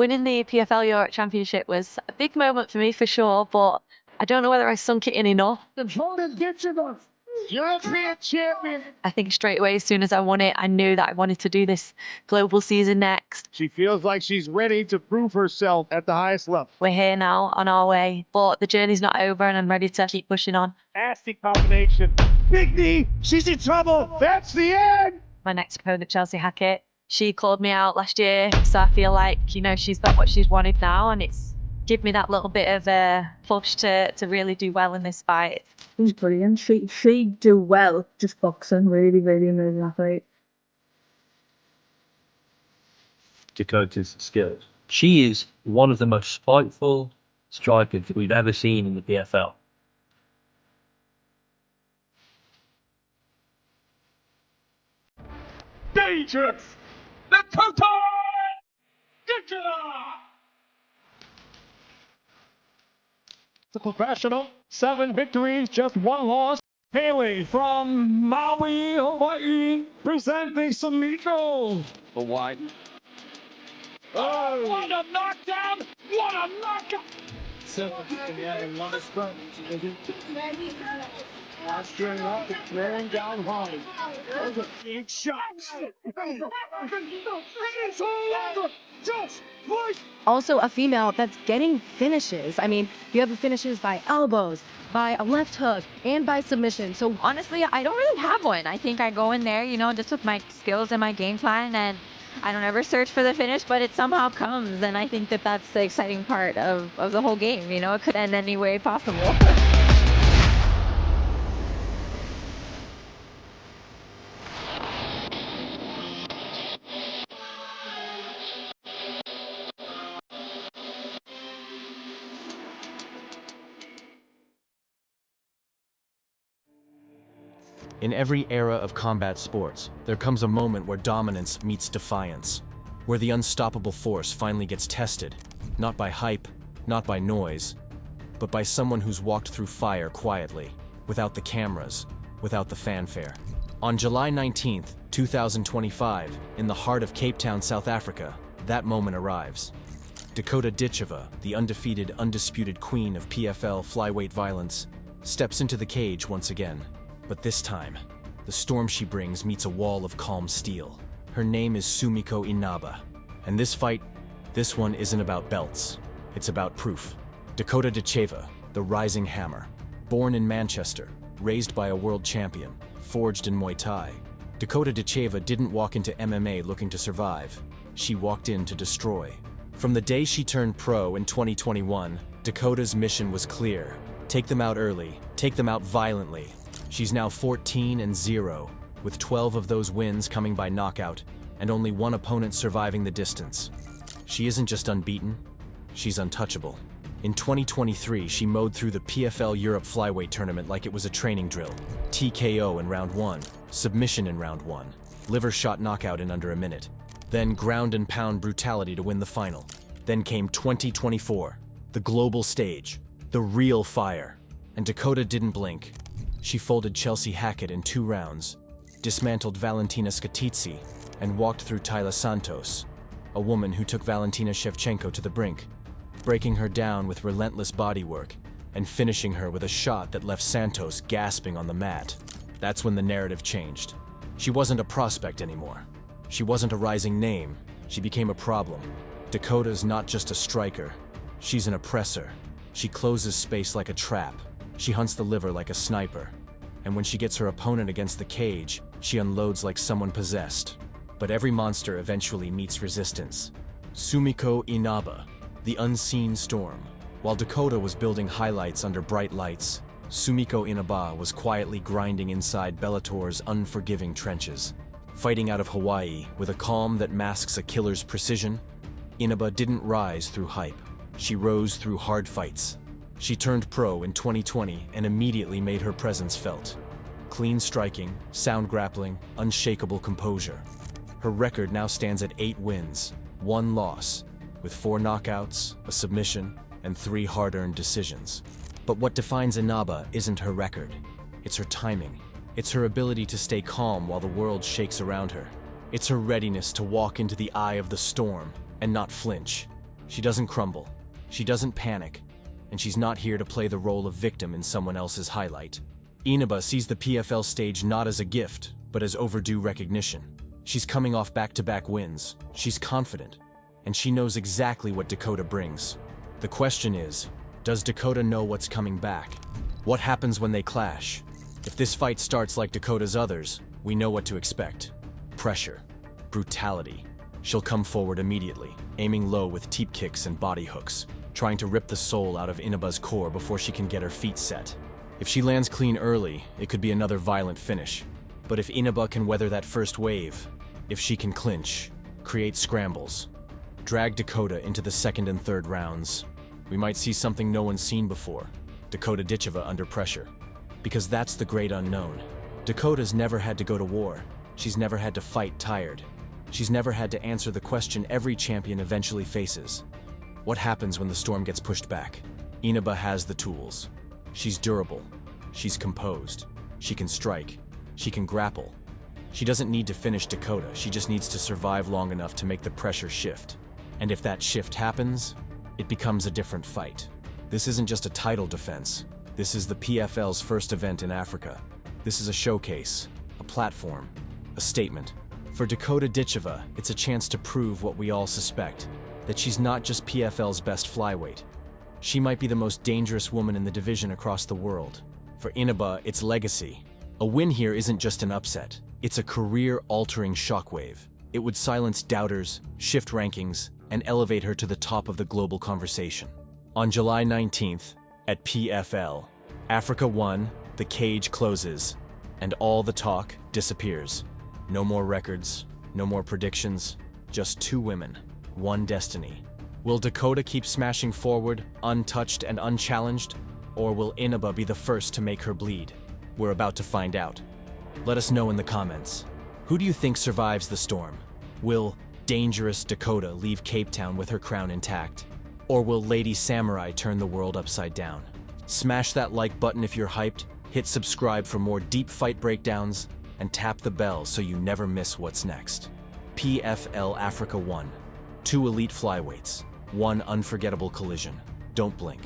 Winning the PFL Europe Championship was a big moment for me for sure, but I don't know whether I sunk it in enough. Dakota Ditcheva, European champion. I think straight away, as soon as I won it, I knew that I wanted to do this global season next. She feels like she's ready to prove herself at the highest level. We're here now, on our way, but the journey's not over and I'm ready to keep pushing on. Nasty combination. Big knee. She's in trouble. That's the end. My next opponent, Chelsea Hackett, she called me out last year, so I feel like, she's got what she's wanted now, and it's give me that little bit of a push to really do well in this fight. She's brilliant. She do well just boxing. Really, really amazing athlete. Dakota's skills. She is one of the most spiteful strikers we've ever seen in the PFL. Dangerous. Dakota Ditcheva. The professional, 7 victories, just 1 loss. Haley from Maui, Hawaii, presenting Sumiko. Hawaii. Oh, what a knockdown! What a knockout! Laying down hard. Those are big shots. It's all over. Just like. Also a female that's getting finishes. I mean, you have the finishes by elbows, by a left hook, and by submission. So Honestly, I don't really have one. I think I go in there, just with my skills and my game plan, and I don't ever search for the finish, but it somehow comes. And I think that that's the exciting part of the whole game. It could end any way possible. In every era of combat sports, there comes a moment where dominance meets defiance, where the unstoppable force finally gets tested, not by hype, not by noise, but by someone who's walked through fire quietly, without the cameras, without the fanfare. On July 19th, 2025, in the heart of Cape Town, South Africa, that moment arrives. Dakota Ditcheva, the undefeated, undisputed queen of PFL flyweight violence, steps into the cage once again. But this time, the storm she brings meets a wall of calm steel. Her name is Sumiko Inaba. And this fight, this one isn't about belts. It's about proof. Dakota Ditcheva, the rising hammer. Born in Manchester, raised by a world champion, forged in Muay Thai. Dakota Ditcheva didn't walk into MMA looking to survive. She walked in to destroy. From the day she turned pro in 2021, Dakota's mission was clear. Take them out early, take them out violently. She's now 14-0, with 12 of those wins coming by knockout, and only 1 opponent surviving the distance. She isn't just unbeaten, she's untouchable. In 2023, she mowed through the PFL Europe Flyweight Tournament like it was a training drill. TKO in round 1, submission in round 1, liver shot knockout in under a minute, then ground and pound brutality to win the final. Then came 2024, the global stage, the real fire, and Dakota didn't blink. She folded Chelsea Hackett in 2 rounds, dismantled Valentina Skitidze, and walked through Taila Santos, a woman who took Valentina Shevchenko to the brink, breaking her down with relentless bodywork and finishing her with a shot that left Santos gasping on the mat. That's when the narrative changed. She wasn't a prospect anymore. She wasn't a rising name. She became a problem. Dakota's not just a striker. She's an oppressor. She closes space like a trap. She hunts the liver like a sniper. And when she gets her opponent against the cage, she unloads like someone possessed. But every monster eventually meets resistance. Sumiko Inaba, the unseen storm. While Dakota was building highlights under bright lights, Sumiko Inaba was quietly grinding inside Bellator's unforgiving trenches. Fighting out of Hawaii with a calm that masks a killer's precision, Inaba didn't rise through hype. She rose through hard fights. She turned pro in 2020 and immediately made her presence felt. Clean striking, sound grappling, unshakable composure. Her record now stands at 8 wins, 1 loss, with 4 knockouts, a submission, and 3 hard-earned decisions. But what defines Inaba isn't her record. It's her timing. It's her ability to stay calm while the world shakes around her. It's her readiness to walk into the eye of the storm and not flinch. She doesn't crumble. She doesn't panic. And she's not here to play the role of victim in someone else's highlight. Inaba sees the PFL stage not as a gift, but as overdue recognition. She's coming off back-to-back wins. She's confident. And she knows exactly what Dakota brings. The question is, does Dakota know what's coming back? What happens when they clash? If this fight starts like Dakota's others, we know what to expect. Pressure. Brutality. She'll come forward immediately, aiming low with teep kicks and body hooks, trying to rip the soul out of Inaba's core before she can get her feet set. If she lands clean early, it could be another violent finish. But if Inaba can weather that first wave, if she can clinch, create scrambles, drag Dakota into the second and third rounds, we might see something no one's seen before. Dakota Ditcheva under pressure. Because that's the great unknown. Dakota's never had to go to war. She's never had to fight tired. She's never had to answer the question every champion eventually faces. What happens when the storm gets pushed back? Inaba has the tools. She's durable. She's composed. She can strike. She can grapple. She doesn't need to finish Dakota. She just needs to survive long enough to make the pressure shift. And if that shift happens, it becomes a different fight. This isn't just a title defense. This is the PFL's first event in Africa. This is a showcase, a platform, a statement. For Dakota Ditcheva, it's a chance to prove what we all suspect, that she's not just PFL's best flyweight. She might be the most dangerous woman in the division across the world. For Inaba, it's legacy. A win here isn't just an upset. It's a career-altering shockwave. It would silence doubters, shift rankings, and elevate her to the top of the global conversation. On July 19th, at PFL, Africa 1, the cage closes, and all the talk disappears. No more records, no more predictions, just two women, one destiny. Will Dakota keep smashing forward, untouched and unchallenged, or will Inaba be the first to make her bleed? We're about to find out. Let us know in the comments. Who do you think survives the storm? Will dangerous Dakota leave Cape Town with her crown intact? Or will Lady Samurai turn the world upside down? Smash that like button if you're hyped, hit subscribe for more deep fight breakdowns, and tap the bell so you never miss what's next. PFL Africa 1. Two elite flyweights. One unforgettable collision. Don't blink.